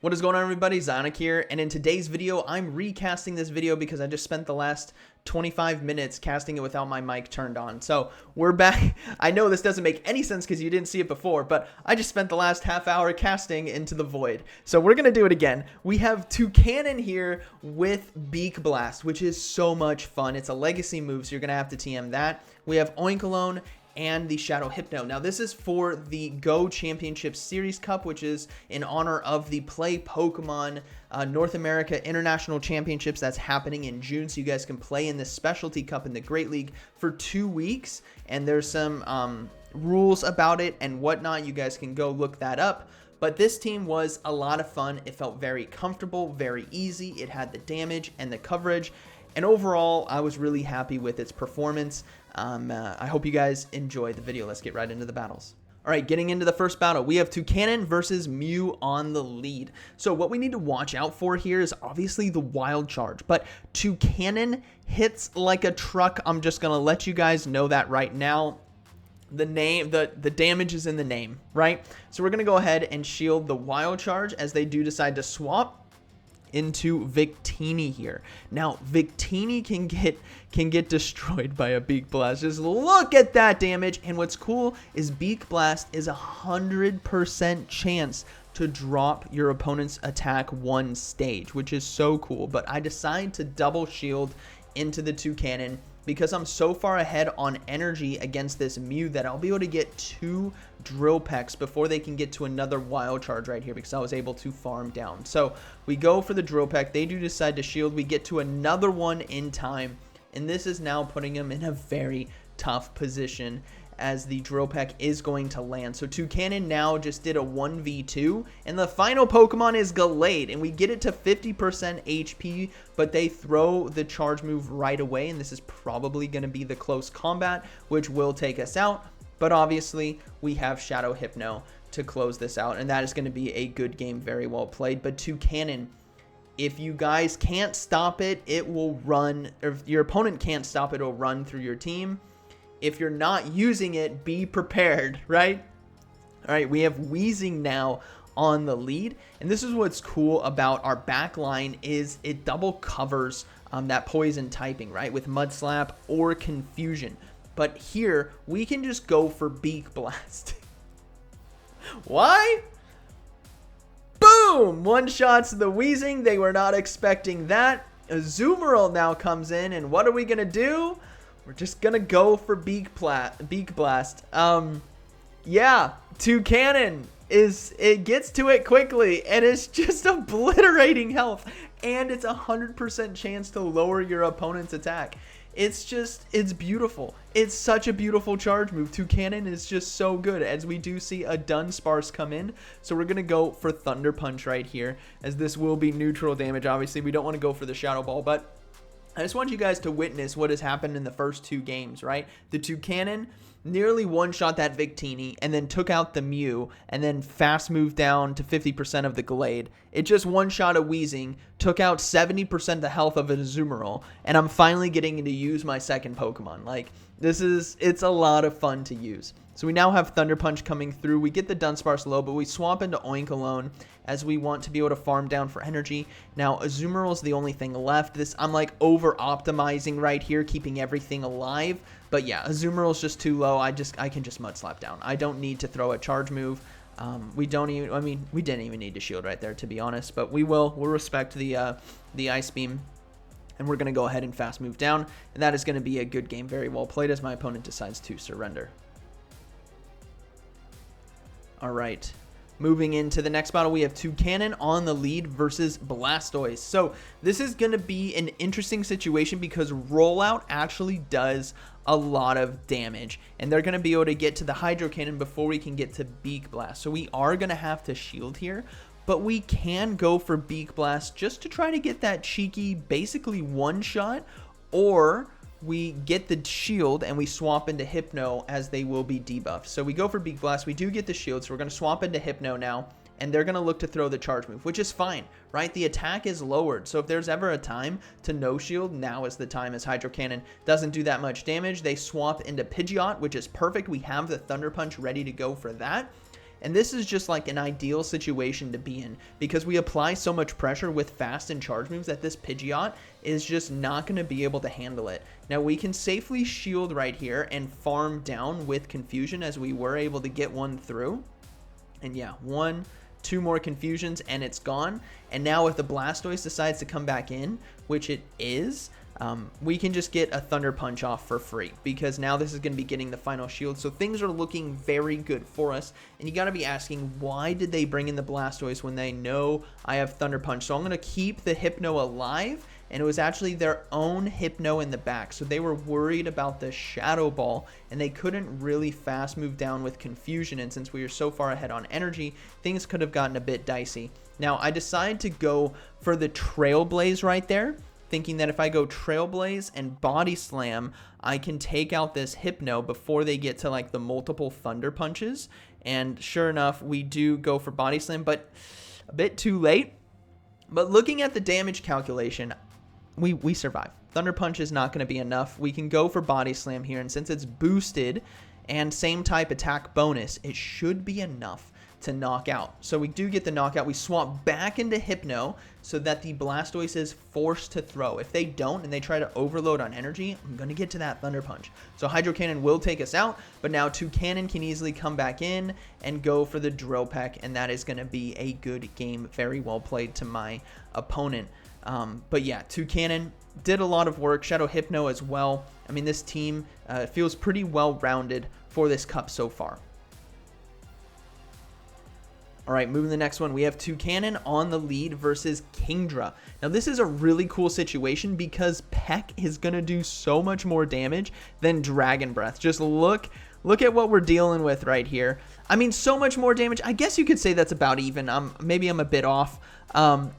What is going on, everybody? ZyoniK here, and in today's video, I'm recasting this video because I just spent the last 25 minutes casting it without my mic turned on. So we're back. I know this doesn't make any sense because you didn't see it before, but I just spent the last half hour casting into the void. So we're going to do it again. We have Toucannon here with Beak Blast, which is so much fun. It's a legacy move, so you're going to have to TM that. We have Oinkologne and the Shadow Hypno. Now this is for the Go Championship Series Cup, which is in honor of the Play Pokemon North America International Championships that's happening in June. So you guys can play in this specialty cup in the Great League for 2 weeks, and there's some rules about it and whatnot. You guys can go look that up. But this team was a lot of fun. It felt very comfortable, very easy. It had the damage and the coverage. And overall, I was really happy with its performance. I hope you guys enjoy the video. Let's get right into the battles. All right, getting into the first battle, we have Toucannon versus Mew on the lead. So what we need to watch out for here is obviously the Wild Charge, but Toucannon hits like a truck. I'm just gonna let you guys know that right now. The damage is in the name, right? So we're gonna go ahead and shield the Wild Charge as they do decide to swap into Victini here. Now Victini can get destroyed by a Beak Blast. Just look at that damage. And what's cool is Beak Blast is 100% chance to drop your opponent's attack one stage, which is so cool. But I decide to double shield into the Toucannon because I'm so far ahead on energy against this Mew that I'll be able to get 2 Drill Pecks before they can get to another Wild Charge right here because I was able to farm down. So we go for the Drill Peck. They do decide to shield. We get to another one in time, and this is now putting them in a very tough position as the Drill Peck is going to land. So Toucannon now just did a 1v2, and the final Pokemon is Gallade, and we get it to 50% HP, but they throw the charge move right away, and this is probably going to be the close combat, which will take us out. But obviously, we have Shadow Hypno to close this out, and that is going to be a good game, very well played. But Toucannon, if you guys can't stop it, it will run, or if your opponent can't stop it, it'll run through your team. If you're not using it, be prepared, right? All right, we have Weezing now on the lead, and this is what's cool about our back line is it double covers that poison typing, right, with Mud Slap or Confusion. But here, we can just go for Beak Blast. Why? Boom! One-shots the Weezing. They were not expecting that. Azumarill now comes in, and what are we going to do? We're just going to go for Beak Blast. Yeah, Toucannon it gets to it quickly, and it's just obliterating health. And it's 100% chance to lower your opponent's attack. It's beautiful. It's such a beautiful charge move. Toucannon is just so good as we do see a Dunsparce come in. So we're going to go for Thunder Punch right here as this will be neutral damage. Obviously, we don't want to go for the Shadow Ball, but I just want you guys to witness what has happened in the first 2 games, right? The Toucannon nearly one-shot that Victini and then took out the Mew and then fast moved down to 50% of the Gallade. It just one-shot a Weezing, took out 70% the health of a Azumarill, and I'm finally getting to use my second Pokemon. Like, it's a lot of fun to use. So we now have Thunder Punch coming through. We get the Dunsparce low, but we swap into Oinkologne as we want to be able to farm down for energy. Now, Azumarill is the only thing left. I'm like over-optimizing right here, keeping everything alive. But yeah, Azumarill is just too low. I can just Mud Slap down. I don't need to throw a charge move. We didn't even need to shield right there, to be honest. But we'll respect the Ice Beam. And we're going to go ahead and fast move down. And that is going to be a good game, very well played, as my opponent decides to surrender. All right, moving into the next battle, we have Toucannon on the lead versus Blastoise. So this is going to be an interesting situation because Rollout actually does a lot of damage, and they're going to be able to get to the Hydro Cannon before we can get to Beak Blast. So we are going to have to shield here, but we can go for Beak Blast just to try to get that cheeky, basically one-shot, or we get the shield and we swap into Hypno as they will be debuffed. So we go for Beak Blast. We do get the shield, so we're going to swap into Hypno now, and they're going to look to throw the charge move, which is fine, right? The attack is lowered, so if there's ever a time to no shield, now is the time, as Hydro Cannon doesn't do that much damage. They swap into Pidgeot, which is perfect. We have the Thunder Punch ready to go for that. And this is just like an ideal situation to be in because we apply so much pressure with fast and charge moves that this Pidgeot is just not going to be able to handle it. Now we can safely shield right here and farm down with confusion as we were able to get one through. And yeah, 1, 2 more confusions and it's gone. And now if the Blastoise decides to come back in, which it is, we can just get a Thunder Punch off for free because now this is going to be getting the final shield. So things are looking very good for us. And you got to be asking, why did they bring in the Blastoise when they know I have Thunder Punch? So I'm going to keep the Hypno alive. And it was actually their own Hypno in the back. So they were worried about the Shadow Ball and they couldn't really fast move down with confusion. And since we were so far ahead on energy, things could have gotten a bit dicey. Now I decided to go for the Trailblaze right there, thinking that if I go Trailblaze and Body Slam, I can take out this Hypno before they get to like the multiple Thunder Punches. And sure enough, we do go for Body Slam, but a bit too late. But looking at the damage calculation, we survive. Thunder Punch is not going to be enough. We can go for Body Slam here, and since it's boosted and same type attack bonus, it should be enough to knock out. So we do get the knockout. We swap back into Hypno so that the Blastoise is forced to throw. If they don't and they try to overload on energy, I'm going to get to that Thunder Punch. So Hydro Cannon will take us out, but now Toucannon can easily come back in and go for the Drill Peck, and that is going to be a good game. Very well played to my opponent. But yeah, Toucannon did a lot of work. Shadow Hypno as well. I mean, this team feels pretty well-rounded for this cup so far. All right, moving to the next one, we have Toucannon on the lead versus Kingdra. Now, this is a really cool situation because Peck is going to do so much more damage than Dragon Breath. Just look at what we're dealing with right here. I mean, so much more damage. I guess you could say that's about even. Maybe I'm a bit off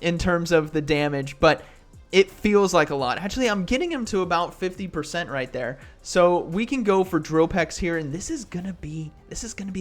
in terms of the damage, but it feels like a lot. Actually, I'm getting him to about 50% right there. So we can go for Drill Pecks here, and this is gonna be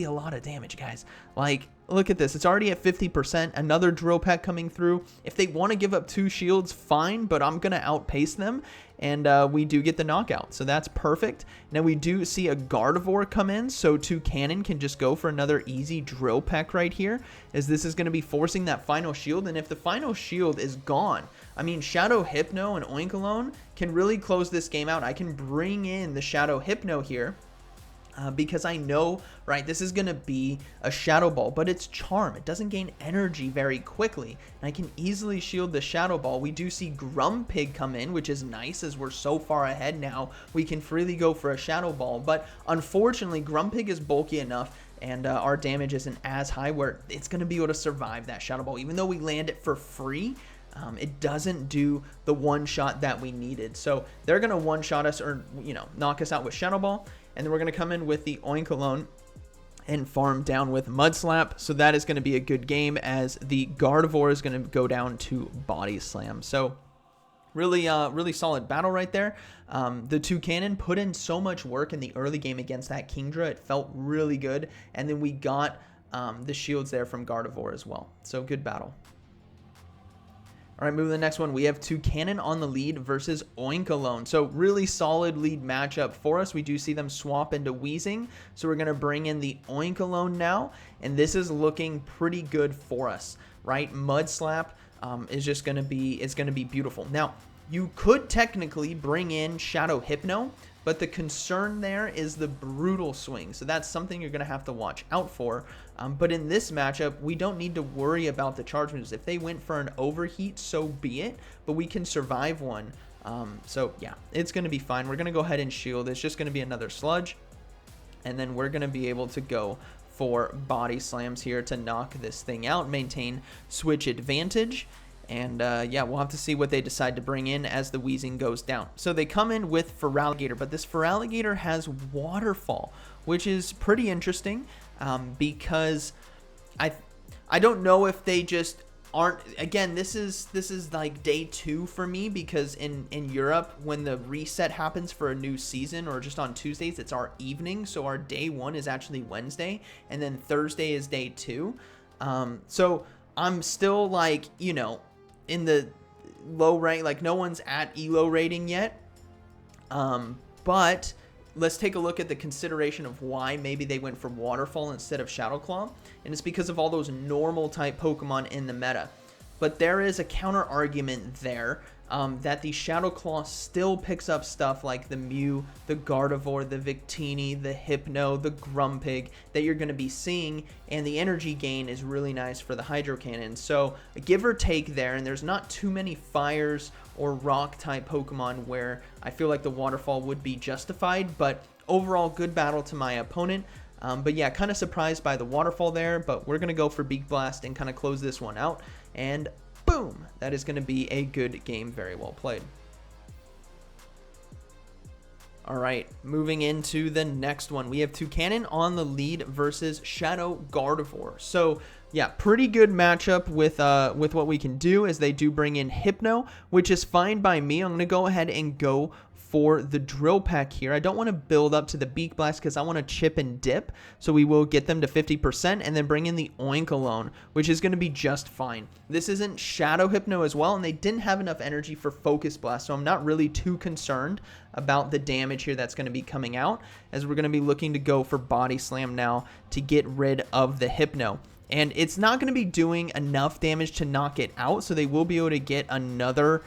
a lot of damage, guys. Like, look at this. It's already at 50%. Another Drill Peck coming through. If they want to give up 2 shields, fine, but I'm gonna outpace them, and we do get the knockout. So that's perfect. Now we do see a Gardevoir come in, so Toucannon can just go for another easy Drill Peck right here, as this is gonna be forcing that final shield. And if the final shield is gone, I mean, Shadow Hypno and Oinkologne can really close this game out. I can bring in the Shadow Hypno here because I know, right, this is going to be a Shadow Ball, but it's Charm. It doesn't gain energy very quickly, and I can easily shield the Shadow Ball. We do see Grumpig come in, which is nice as we're so far ahead now. We can freely go for a Shadow Ball, but unfortunately, Grumpig is bulky enough and our damage isn't as high where it's going to be able to survive that Shadow Ball. Even though we land it for free, it doesn't do the one shot that we needed. So they're going to one shot us, or, you know, knock us out with Shadow Ball. And then we're going to come in with the Oinkologne and farm down with Mud Slap. So that is going to be a good game as the Gardevoir is going to go down to Body Slam. So really solid battle right there. The Toucannon put in so much work in the early game against that Kingdra. It felt really good. And then we got the shields there from Gardevoir as well. So good battle. All right, moving to the next one, we have Toucannon on the lead versus Oinkologne. So really solid lead matchup for us. We do see them swap into Weezing. So we're going to bring in the Oinkologne now, and this is looking pretty good for us, right? Mud Slap is just going to be beautiful. Now, you could technically bring in Shadow Hypno, but the concern there is the Brutal Swing. So that's something you're going to have to watch out for. But in this matchup, we don't need to worry about the charge moves. If they went for an overheat, so be it. But we can survive one. So yeah, it's going to be fine. We're going to go ahead and shield. It's just going to be another Sludge. And then we're going to be able to go for Body Slams here to knock this thing out, maintain switch advantage. And yeah, we'll have to see what they decide to bring in as the Weezing goes down. So they come in with Feraligatr, but this Feraligatr has Waterfall, which is pretty interesting because I don't know if they just aren't. Again, this is like day 2 for me because in Europe, when the reset happens for a new season or just on Tuesdays, it's our evening. So our day 1 is actually Wednesday, and then Thursday is day 2. So I'm still like, you know, in the low rank, like no one's at ELO rating yet. But let's take a look at the consideration of why maybe they went for Waterfall instead of Shadow Claw, and it's because of all those normal type Pokemon in the meta. But there is a counter argument there that the Shadow Claw still picks up stuff like the Mew, the Gardevoir, the Victini, the Hypno, the Grumpig that you're going to be seeing, and the energy gain is really nice for the Hydro Cannon. So a give or take there, and there's not too many fires or rock type Pokemon where I feel like the Waterfall would be justified, but overall good battle to my opponent. But yeah, kind of surprised by the Waterfall there, but we're going to go for Beak Blast and kind of close this one out. And boom, that is going to be a good game, very well played. All right, moving into the next one. We have Toucannon on the lead versus Shadow Gardevoir. So yeah, pretty good matchup with what we can do, as they do bring in Hypno, which is fine by me. I'm going to go ahead and go for the Drill Peck here. I don't want to build up to the Beak Blast because I want to chip and dip, so we will get them to 50% and then bring in the Oinkologne, which is going to be just fine. This isn't Shadow Hypno as well, and they didn't have enough energy for Focus Blast, so I'm not really too concerned about the damage here that's going to be coming out, as we're going to be looking to go for Body Slam now to get rid of the Hypno. And it's not going to be doing enough damage to knock it out, so they will be able to get another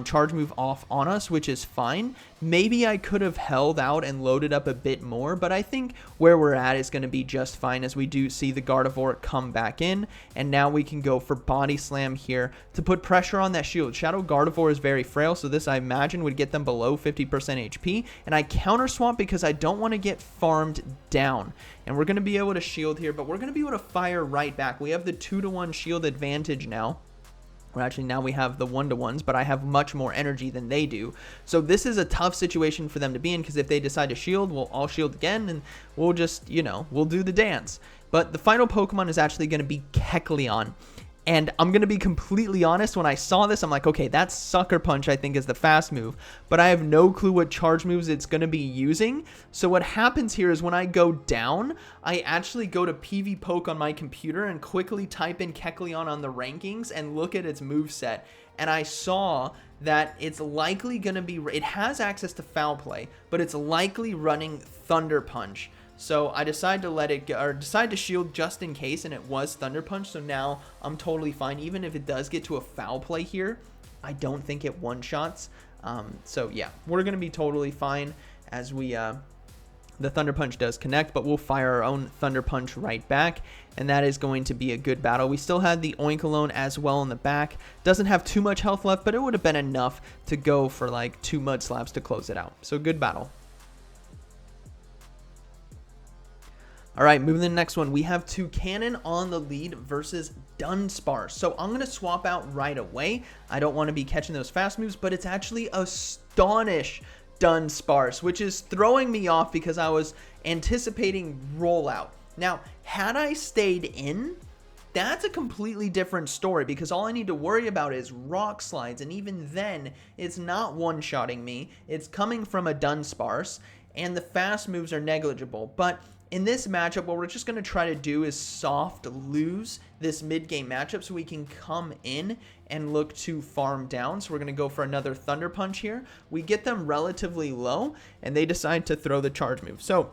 charge move off on us, which is fine. Maybe I could have held out and loaded up a bit more, but I think where we're at is going to be just fine, as we do see the Gardevoir come back in, and now we can go for Body Slam here to put pressure on that shield. Shadow Gardevoir is very frail, so this I imagine would get them below 50% HP, and I counter swap because I don't want to get farmed down. And we're going to be able to shield here, but we're going to be able to fire right back. We have the 2-to-1 shield advantage now. Well, actually, now we have the 1-to-1s, but I have much more energy than they do. So this is a tough situation for them to be in, because if they decide to shield, we'll all shield again, and we'll just, you know, we'll do the dance. But the final Pokemon is actually going to be Kecleon. And I'm going to be completely honest, when I saw this, I'm like, okay, that's Sucker Punch, I think, is the fast move. But I have no clue what charge moves it's going to be using. So what happens here is when I go down, I actually go to PV Poke on my computer and quickly type in Kecleon on the rankings and look at its moveset. And I saw that it's likely going to be, it has access to Foul Play, but it's likely running Thunder Punch. So I decided to let it go, or decided to shield just in case, and it was Thunder Punch. So now I'm totally fine. Even if it does get to a Foul Play here, I don't think it one-shots. So yeah, we're going to be totally fine as we, the Thunder Punch does connect, but we'll fire our own Thunder Punch right back, and that is going to be a good battle. We still had the Oinkologne as well in the back. Doesn't have too much health left, but it would have been enough to go for like 2 Mud Slaps to close it out. So good battle. All right, moving to the next one. We have Toucannon on the lead versus Dunsparce. So I'm going to swap out right away. I don't want to be catching those fast moves, but it's actually Astonish Dunsparce, which is throwing me off because I was anticipating Rollout. Now, had I stayed in, that's a completely different story, because all I need to worry about is Rock Slides, and even then, it's not one-shotting me. It's coming from a Dunsparce, and the fast moves are negligible. But in this matchup, what we're just going to try to do is soft lose this mid-game matchup so we can come in and look to farm down. So we're going to go for another Thunder Punch here. We get them relatively low, and they decide to throw the charge move. So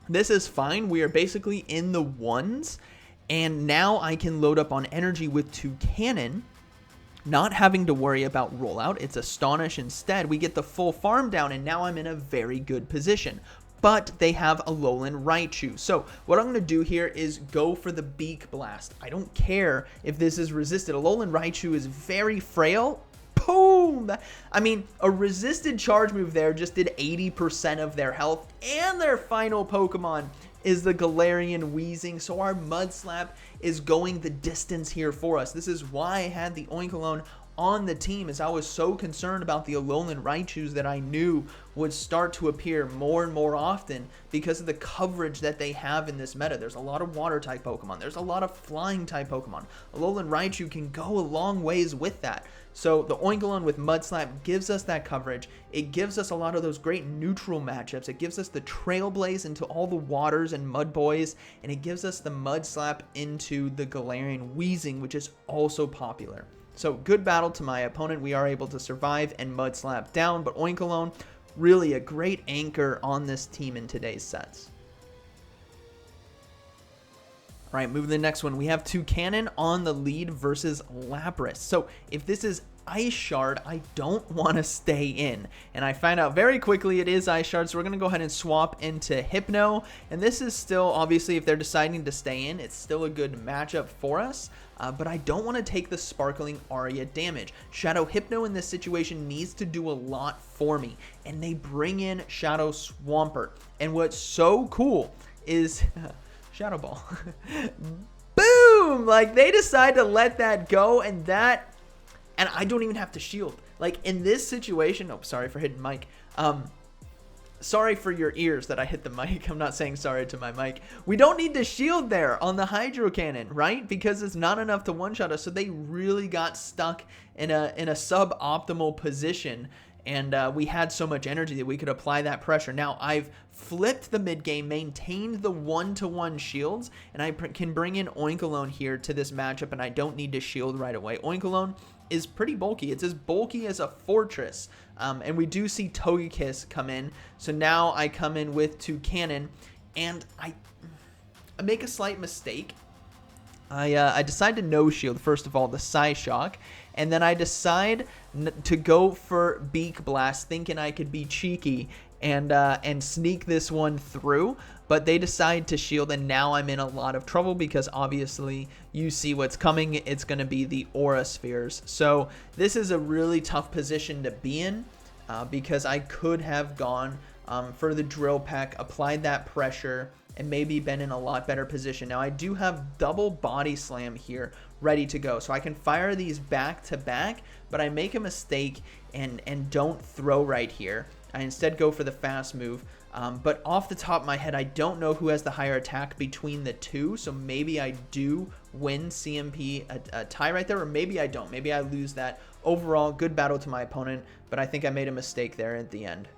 this is fine. We are basically in the ones, and now I can load up on energy with Toucannon, not having to worry about rollout. It's Astonish instead. We get the full farm down, and now I'm in a very good position. But they have a Alolan Raichu. So what I'm going to do here is go for the Beak Blast. I don't care if this is resisted. Alolan Raichu is very frail. Boom! I mean, a resisted charge move there just did 80% of their health, and their final Pokemon is the Galarian Weezing. So our Mud Slap is going the distance here for us. This is why I had the Oinkologne on the team, as I was so concerned about the Alolan Raichus that I knew would start to appear more and more often because of the coverage that they have in this meta. There's a lot of water type Pokemon. There's a lot of flying type Pokemon. Alolan Raichu can go a long ways with that. So the Oinkologne with Mud Slap gives us that coverage. It gives us a lot of those great neutral matchups. It gives us the Trailblaze into all the waters and Mud Boys, and it gives us the Mud Slap into the Galarian Weezing, which is also popular. So good battle to my opponent. We are able to survive and Mud Slap down, but Oinkologne really a great anchor on this team in today's sets. All right, moving to the next one. We have Toucannon on the lead versus Lapras. So if this is Ice Shard, I don't want to stay in. And I find out very quickly it is Ice Shard, so we're going to go ahead and swap into Hypno. And this is still, obviously, if they're deciding to stay in, it's still a good matchup for us. But I don't want to take the Sparkling Aria damage. Shadow Hypno in this situation needs to do a lot for me. And they bring in Shadow Swampert. And what's so cool is... Shadow Ball. Boom! Like, they decide to let that go, and I don't even have to shield. Like, in this situation, oh, sorry for hitting mic. Sorry for your ears that I hit the mic. I'm not saying sorry to my mic. We don't need to shield there on the Hydro Cannon, right? Because it's not enough to one-shot us, so they really got stuck in a suboptimal position. And we had so much energy that we could apply that pressure. Now, I've flipped the mid game, maintained the 1-to-1 shields, and I can bring in Oinkologne here to this matchup, and I don't need to shield right away. Oinkologne is pretty bulky. It's as bulky as a fortress. And we do see Togekiss come in. So now I come in with Toucannon, and I make a slight mistake. I decide to no shield, first of all, the Psyshock, and then I decide to go for Beak Blast, thinking I could be cheeky and sneak this one through, but they decide to shield, and now I'm in a lot of trouble because obviously you see what's coming. It's going to be the Aura Spheres. So this is a really tough position to be in because I could have gone for the Drill Peck, applied that pressure, and maybe been in a lot better position. Now, I do have double Body Slam here ready to go, so I can fire these back to back, but I make a mistake and don't throw right here. I instead go for the fast move, but off the top of my head, I don't know who has the higher attack between the two, so maybe I do win CMP a tie right there, or maybe I don't. Maybe I lose that. Overall, good battle to my opponent, but I think I made a mistake there at the end.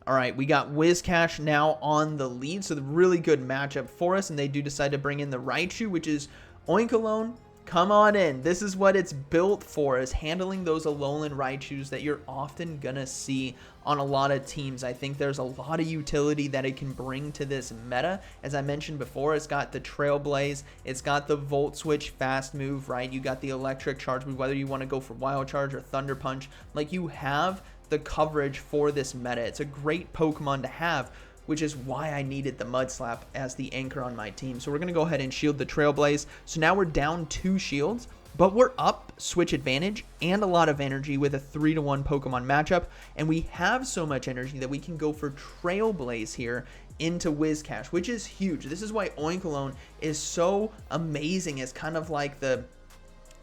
All right, we got Whiscash now on the lead, so the really good matchup for us, and they do decide to bring in the Raichu, which is Oinkologne. Come on in. This is what it's built for, is handling those Alolan Raichus that you're often going to see on a lot of teams. I think there's a lot of utility that it can bring to this meta. As I mentioned before, it's got the Trailblaze, it's got the Volt Switch fast move, right? You got the Electric Charge move, whether you want to go for Wild Charge or Thunder Punch. Like, you have the coverage for this meta. It's a great Pokemon to have, which is why I needed the Mud Slap as the anchor on my team. So we're going to go ahead and shield the Trailblaze. So now we're down 2 shields, but we're up switch advantage and a lot of energy with a 3-to-1 Pokemon matchup. And we have so much energy that we can go for Trailblaze here into Whiscash, which is huge. This is why Oinkologne is so amazing as kind of like the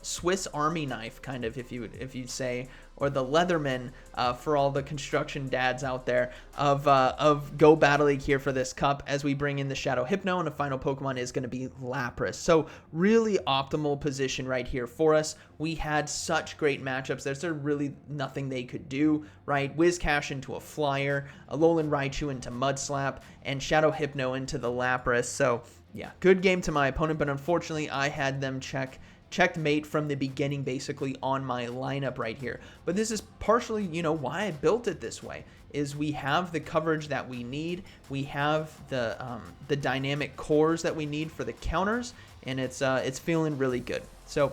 Swiss Army knife, kind of, if you'd say, or the Leatherman for all the construction dads out there of Go Battle League here for this cup, as we bring in the Shadow Hypno, and the final Pokemon is going to be Lapras. So really optimal position right here for us. We had such great matchups. There's really nothing they could do, right? Whiscash into a Flyer, Alolan Raichu into Mud Slap, and Shadow Hypno into the Lapras. So yeah, good game to my opponent, but unfortunately I had them checkmate from the beginning, basically, on my lineup right here. But this is partially, why I built it this way, is we have the coverage that we need. We have the dynamic cores that we need for the counters, and it's feeling really good. So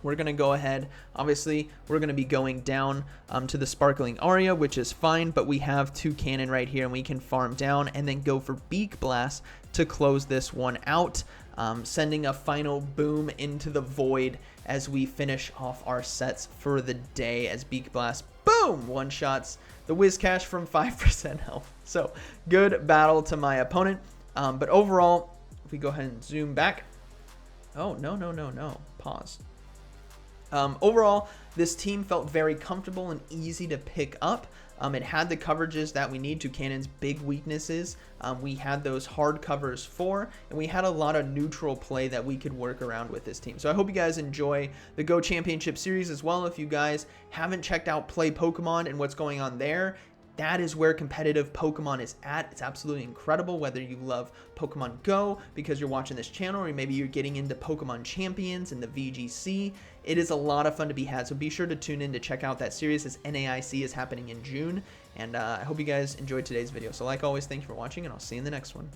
we're going to go ahead. Obviously, we're going to be going down to the Sparkling Aria, which is fine, but we have Toucannon right here, and we can farm down and then go for Beak Blast to close this one out. Sending a final boom into the void as we finish off our sets for the day, as Beak Blast, boom, one-shots the Whiscash from 5% health. So good battle to my opponent. But overall, if we go ahead and zoom back. Oh, no. Pause. Overall, this team felt very comfortable and easy to pick up. It had the coverages that we need. Toucannon's big weaknesses, we had those hard covers for, and we had a lot of neutral play that we could work around with this team. So I hope you guys enjoy the Go Championship Series as well. If you guys haven't checked out Play Pokemon and what's going on there, that is where competitive Pokemon is at. It's absolutely incredible, whether you love Pokemon Go because you're watching this channel, or maybe you're getting into Pokemon Champions and the VGC. It is a lot of fun to be had, so be sure to tune in to check out that series, as NAIC is happening in June, and I hope you guys enjoyed today's video. So like always, thank you for watching, and I'll see you in the next one.